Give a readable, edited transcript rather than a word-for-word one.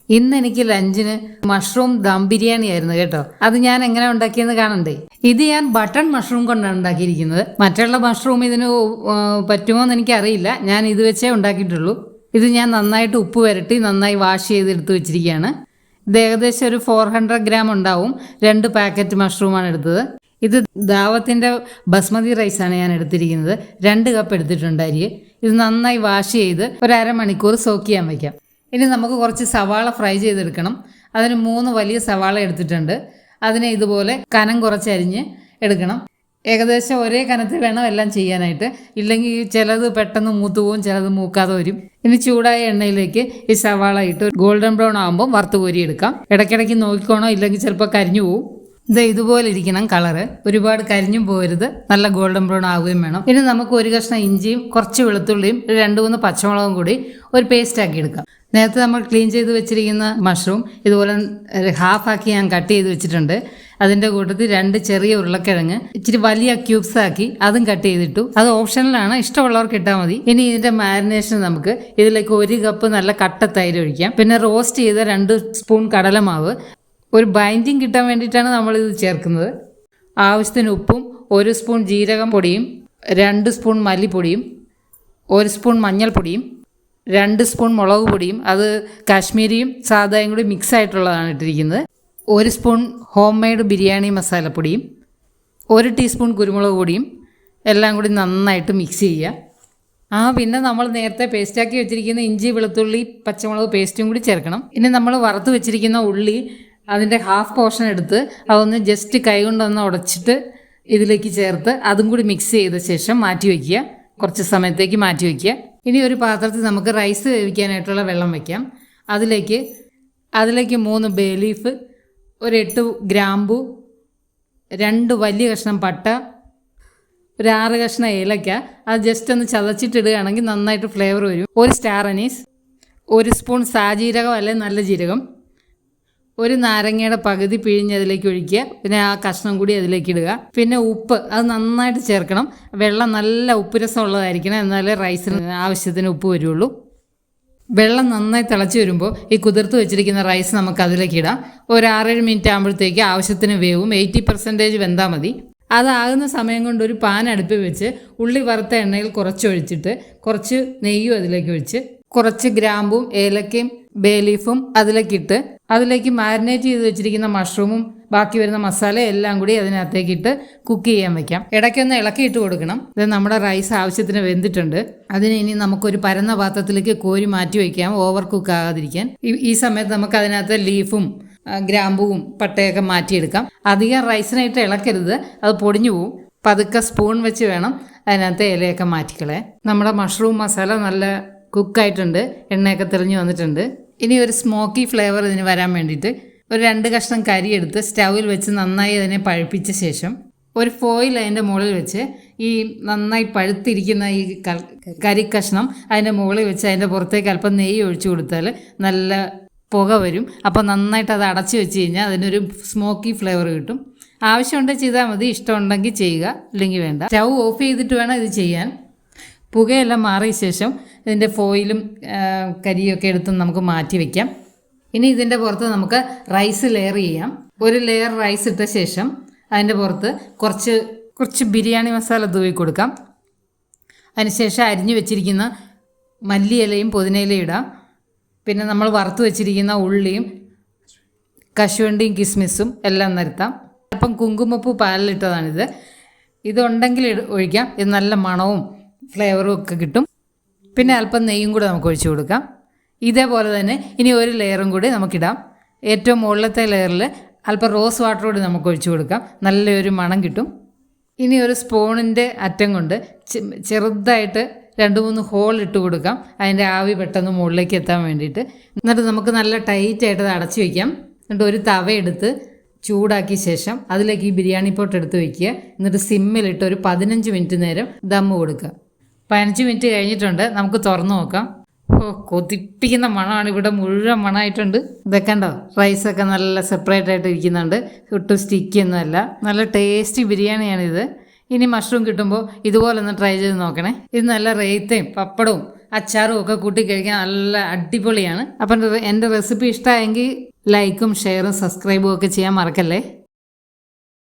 ഇന്ന് എനിക്ക് ലഞ്ചിന് മഷ്റൂം ദം ബിരിയാണി ആയിരുന്നു കേട്ടോ. അത് ഞാൻ എങ്ങനെ ഉണ്ടാക്കിയെന്ന് കാണണ്ടേ. ഇത് ഞാൻ ബട്ടൺ മഷ്റൂം കൊണ്ടാണ് ഉണ്ടാക്കിയിരിക്കുന്നത്. മറ്റുള്ള മഷ്റൂം ഇതിന് പറ്റുമോ എന്ന് എനിക്കറിയില്ല. ഞാൻ ഇത് വെച്ചേ ഉണ്ടാക്കിയിട്ടുള്ളൂ. ഇത് ഞാൻ നന്നായിട്ട് ഉപ്പ് പുരട്ടി നന്നായി വാഷ് ചെയ്തെടുത്ത് വെച്ചിരിക്കുകയാണ്. ഇത് ഏകദേശം ഒരു 400 ഗ്രാം ഉണ്ടാവും. 2 പാക്കറ്റ് മഷ്റൂമാണ് എടുത്തത്. ഇത് ദാവത്തിൻ്റെ ബസ്മതി റൈസാണ് ഞാൻ എടുത്തിരിക്കുന്നത്. 2 കപ്പ് എടുത്തിട്ടുണ്ട് അരി. ഇത് നന്നായി വാഷ് ചെയ്ത് ഒരു അരമണിക്കൂർ സോക്ക് ചെയ്യാൻ വയ്ക്കാം. ഇനി നമുക്ക് കുറച്ച് സവാള ഫ്രൈ ചെയ്തെടുക്കണം. അതിന് 3 വലിയ സവാള എടുത്തിട്ടുണ്ട്. അതിനെ ഇതുപോലെ കനം കുറച്ച് അരിഞ്ഞ് എടുക്കണം. ഏകദേശം ഒരേ കനത്തിൽ വേണം എല്ലാം ചെയ്യാനായിട്ട്. ഇല്ലെങ്കിൽ ചിലത് പെട്ടെന്ന് മൂത്ത് പോവും, ചിലത് മൂക്കാതെ വരും. ഇനി ചൂടായ എണ്ണയിലേക്ക് ഈ സവാള ഇട്ട് ഗോൾഡൻ ബ്രൗൺ ആകുമ്പോൾ വറുത്ത് കോരിയെടുക്കാം. ഇടയ്ക്കിടയ്ക്ക് നോക്കിക്കോണോ, ഇല്ലെങ്കിൽ ചിലപ്പോൾ കരിഞ്ഞു പോവും. ഇതുപോലെ ഇരിക്കണം കളറ്. ഒരുപാട് കരിഞ്ഞും പോകരുത്, നല്ല ഗോൾഡൻ ബ്രൗൺ ആവുകയും വേണം. ഇനി നമുക്ക് ഒരു കഷ്ണം ഇഞ്ചിയും കുറച്ച് വെളുത്തുള്ളിയും 2-3 പച്ചമുളകും കൂടി ഒരു പേസ്റ്റ് ആക്കി എടുക്കാം. നേരത്തെ നമ്മൾ ക്ലീൻ ചെയ്ത് വെച്ചിരിക്കുന്ന മഷ്റൂം ഇതുപോലെ ഹാഫാക്കി ഞാൻ കട്ട് ചെയ്ത് വെച്ചിട്ടുണ്ട്. അതിൻ്റെ കൂട്ടത്തിൽ 2 ചെറിയ ഉരുളക്കിഴങ്ങ് ഇച്ചിരി വലിയ ക്യൂബ്സ് ആക്കി അതും കട്ട് ചെയ്തിട്ടു. അത് ഓപ്ഷണലാണ്, ഇഷ്ടമുള്ളവർക്ക് ഇട്ടാൽ മതി. ഇനി ഇതിൻ്റെ മാരിനേഷൻ നമുക്ക് ഇതിലേക്ക് 1 കപ്പ് നല്ല കട്ട തൈര് ഒഴിക്കാം. പിന്നെ റോസ്റ്റ് ചെയ്ത 2 സ്പൂൺ കടലമാവ്. ഒരു ബൈൻഡിങ് കിട്ടാൻ വേണ്ടിയിട്ടാണ് നമ്മളിത് ചേർക്കുന്നത്. ആവശ്യത്തിന് ഉപ്പും 1 സ്പൂൺ ജീരകം പൊടിയും 2 സ്പൂൺ മല്ലിപ്പൊടിയും 1 സ്പൂൺ മഞ്ഞൾപ്പൊടിയും 2 സ്പൂൺ മുളക് പൊടിയും, അത് കാശ്മീരിയും സാദായും കൂടി മിക്സ് ആയിട്ടുള്ളതാണ് ഇട്ടിരിക്കുന്നത്. 1 സ്പൂൺ ഹോം മെയ്ഡ് ബിരിയാണി മസാലപ്പൊടിയും 1 ടീസ്പൂൺ കുരുമുളക് പൊടിയും എല്ലാം കൂടി നന്നായിട്ട് മിക്സ് ചെയ്യുക. പിന്നെ നമ്മൾ നേരത്തെ പേസ്റ്റാക്കി വെച്ചിരിക്കുന്ന ഇഞ്ചി വെളുത്തുള്ളി പച്ചമുളക് പേസ്റ്റും കൂടി ചേർക്കണം. ഇനി നമ്മൾ വറുത്ത് വെച്ചിരിക്കുന്ന ഉള്ളി അതിൻ്റെ ഹാഫ് പോർഷൻ എടുത്ത് അതൊന്ന് ജസ്റ്റ് കൈകൊണ്ടൊന്ന് ഉടച്ചിട്ട് ഇതിലേക്ക് ചേർത്ത് അതും കൂടി മിക്സ് ചെയ്ത ശേഷം മാറ്റി വയ്ക്കുക. കുറച്ച് സമയത്തേക്ക് മാറ്റി വയ്ക്കുക. ഇനി ഒരു പാത്രത്തിൽ നമുക്ക് റൈസ് വേവിക്കാനായിട്ടുള്ള വെള്ളം വയ്ക്കാം. അതിലേക്ക് 3 ബേ ലീഫ്, ഒരു 8 ഗ്രാമ്പു, 2 വലിയ കഷ്ണം പട്ട, ഒരു 6 കഷ്ണം ഏലക്ക. അത് ജസ്റ്റ് ഒന്ന് ചതച്ചിട്ടിടുകയാണെങ്കിൽ നന്നായിട്ട് ഫ്ലേവർ വരും. 1 സ്റ്റാർ അനീസ്, 1 സ്പൂൺ സാജീരകം അല്ലെങ്കിൽ നല്ല ജീരകം, 1 നാരങ്ങയുടെ പകുതി പിഴിഞ്ഞതിലേക്ക് ഒഴിക്കുക. പിന്നെ ആ കഷ്ണം കൂടി അതിലേക്ക് ഇടുക. പിന്നെ ഉപ്പ് അത് നന്നായിട്ട് ചേർക്കണം. വെള്ളം നല്ല ഉപ്പ് രസം ഉള്ളതായിരിക്കണം, എന്നാലേ റൈസിന് ആവശ്യത്തിന് ഉപ്പ് വരുള്ളൂ. വെള്ളം നന്നായി തിളച്ച് വരുമ്പോൾ ഈ കുതിർത്ത് വെച്ചിരിക്കുന്ന റൈസ് നമുക്ക് അതിലേക്ക് ഇടാം. ഒരു 6-7 മിനിറ്റ് ആകുമ്പോഴത്തേക്ക് ആവശ്യത്തിന് വേവും. 80% വെന്താൽ മതി. അതാകുന്ന സമയം കൊണ്ട് ഒരു പാൻ അടുപ്പിൽ വെച്ച് ഉള്ളി വറുത്ത എണ്ണയിൽ കുറച്ചൊഴിച്ചിട്ട് കുറച്ച് നെയ്യും അതിലേക്ക് ഒഴിച്ച് കുറച്ച് ഗ്രാമ്പും ഏലക്കയും ബേ ലീഫും അതിലേക്കിട്ട് അതിലേക്ക് മാരിനേറ്റ് ചെയ്ത് വെച്ചിരിക്കുന്ന മഷ്റൂമും ബാക്കി വരുന്ന മസാല എല്ലാം കൂടി അതിനകത്തേക്കിട്ട് കുക്ക് ചെയ്യാൻ വെക്കാം. ഇടയ്ക്കൊന്ന് ഇളക്കിയിട്ട് കൊടുക്കണം. ഇത് നമ്മുടെ റൈസ് ആവശ്യത്തിന് വെന്തിട്ടുണ്ട്. അതിന് ഇനി നമുക്കൊരു പരന്ന പാത്രത്തിലേക്ക് കോരി മാറ്റി വയ്ക്കാം, ഓവർ കുക്ക് ആകാതിരിക്കാൻ. ഈ സമയത്ത് നമുക്ക് അതിനകത്ത് ലീഫും ഗ്രാമ്പുവും പട്ടയൊക്കെ മാറ്റിയെടുക്കാം. അധികം റൈസിനായിട്ട് ഇളക്കരുത്, അത് പൊടിഞ്ഞു പോവും. പതുക്കെ സ്പൂൺ വെച്ച് വേണം അതിനകത്ത് ഇലയൊക്കെ മാറ്റിക്കളയാൻ. നമ്മുടെ മഷ്റൂം മസാല നല്ല കുക്കായിട്ടുണ്ട്, എണ്ണയൊക്കെ തെളിഞ്ഞു വന്നിട്ടുണ്ട്. ഇനി ഒരു സ്മോക്കി ഫ്ലേവർ ഇതിന് വരാൻ വേണ്ടിയിട്ട് ഒരു 2 കഷ്ണം കരി എടുത്ത് സ്റ്റൗവിൽ വെച്ച് നന്നായി അതിനെ പഴുപ്പിച്ച ശേഷം ഒരു ഫോയിൽ അതിൻ്റെ മുകളിൽ വെച്ച് ഈ നന്നായി പഴുത്തിരിക്കുന്ന ഈ കരി കഷ്ണം അതിൻ്റെ മുകളിൽ വെച്ച് അതിൻ്റെ പുറത്തേക്ക് അല്പം നെയ്യ് ഒഴിച്ചു കൊടുത്താൽ നല്ല പുക വരും. അപ്പോൾ നന്നായിട്ട് അത് അടച്ചു വെച്ച് കഴിഞ്ഞാൽ അതിനൊരു സ്മോക്കി ഫ്ലേവർ കിട്ടും. ആവശ്യമുണ്ടെങ്കിൽ ചെയ്താൽ മതി, ഇഷ്ടമുണ്ടെങ്കിൽ ചെയ്യുക, ഇല്ലെങ്കിൽ വേണ്ട. സ്റ്റൗ ഓഫ് ചെയ്തിട്ട് വേണം ഇത് ചെയ്യാൻ. പുകയെല്ലാം മാറിയ ശേഷം ഇതിൻ്റെ ഫോയിലും കരിയൊക്കെ എടുത്ത് നമുക്ക് മാറ്റി വയ്ക്കാം. ഇനി ഇതിൻ്റെ പുറത്ത് നമുക്ക് റൈസ് ലെയർ ചെയ്യാം. ഒരു ലെയർ റൈസ് ഇട്ട ശേഷം അതിൻ്റെ പുറത്ത് കുറച്ച് ബിരിയാണി മസാല തൂവി കൊടുക്കാം. അതിനുശേഷം അരിഞ്ഞു വെച്ചിരിക്കുന്ന മല്ലിയിലയും പുതിനയിലയും ഇടാം. പിന്നെ നമ്മൾ വറുത്ത് വെച്ചിരിക്കുന്ന ഉള്ളിയും കശുവണ്ടിയും കിസ്മിസും എല്ലാം നിരത്താം. അല്പം കുങ്കുമപ്പൂ പാലിലിട്ടതാണിത്. ഇതുണ്ടെങ്കിൽ ഒഴിക്കാം. ഇത് നല്ല മണവും ഫ്ലേവറും ഒക്കെ കിട്ടും. പിന്നെ അല്പം നെയ്യും കൂടെ നമുക്ക് ഒഴിച്ചു കൊടുക്കാം. ഇതേപോലെ തന്നെ ഇനി ഒരു ലെയറും കൂടി നമുക്കിടാം. ഏറ്റവും മുകളിലത്തെ ലെയറിൽ അല്പം റോസ് വാട്ടർ കൂടി നമുക്ക് ഒഴിച്ചു കൊടുക്കാം. നല്ലൊരു മണം കിട്ടും. ഇനി ഒരു സ്പൂണിൻ്റെ അറ്റം കൊണ്ട് ചെറുതായിട്ട് 2-3 ഹോൾ ഇട്ട് കൊടുക്കാം, അതിൻ്റെ ആവി പെട്ടെന്ന് മുകളിലേക്ക് എത്താൻ വേണ്ടിയിട്ട്. എന്നിട്ട് നമുക്ക് നല്ല ടൈറ്റായിട്ട് അത് അടച്ചു വയ്ക്കാം. എന്നിട്ട് ഒരു തവ എടുത്ത് ചൂടാക്കിയ ശേഷം അതിലേക്ക് ഈ ബിരിയാണി പോട്ട് എടുത്ത് വയ്ക്കുക. എന്നിട്ട് സിമ്മിലിട്ട് ഒരു 15 മിനിറ്റ് നേരം ദമ്മ് കൊടുക്കുക. 15 മിനിറ്റ് കഴിഞ്ഞിട്ടുണ്ട്. നമുക്ക് തുറന്നു നോക്കാം. കൊതിപ്പിക്കുന്ന മണമാണ്, ഇവിടെ മുഴുവൻ മണമായിട്ടുണ്ട്. ഇതൊക്കെ ഉണ്ടോ, റൈസൊക്കെ നല്ല സെപ്പറേറ്റ് ആയിട്ട് ഇരിക്കുന്നുണ്ട്, ഒട്ടും സ്റ്റിക്കൊന്നുമല്ല. നല്ല ടേസ്റ്റി ബിരിയാണിയാണിത്. ഇനി മഷ്റൂം കിട്ടുമ്പോൾ ഇതുപോലെ ഒന്ന് ട്രൈ ചെയ്ത് നോക്കണേ. ഇത് നല്ല റേത്തയും പപ്പടവും അച്ചാറും ഒക്കെ കൂട്ടി കഴിക്കാൻ നല്ല അടിപൊളിയാണ്. അപ്പം എൻ്റെ റെസിപ്പി ഇഷ്ടമായെങ്കിൽ ലൈക്കും ഷെയറും സബ്സ്ക്രൈബും ഒക്കെ ചെയ്യാൻ മറക്കല്ലേ.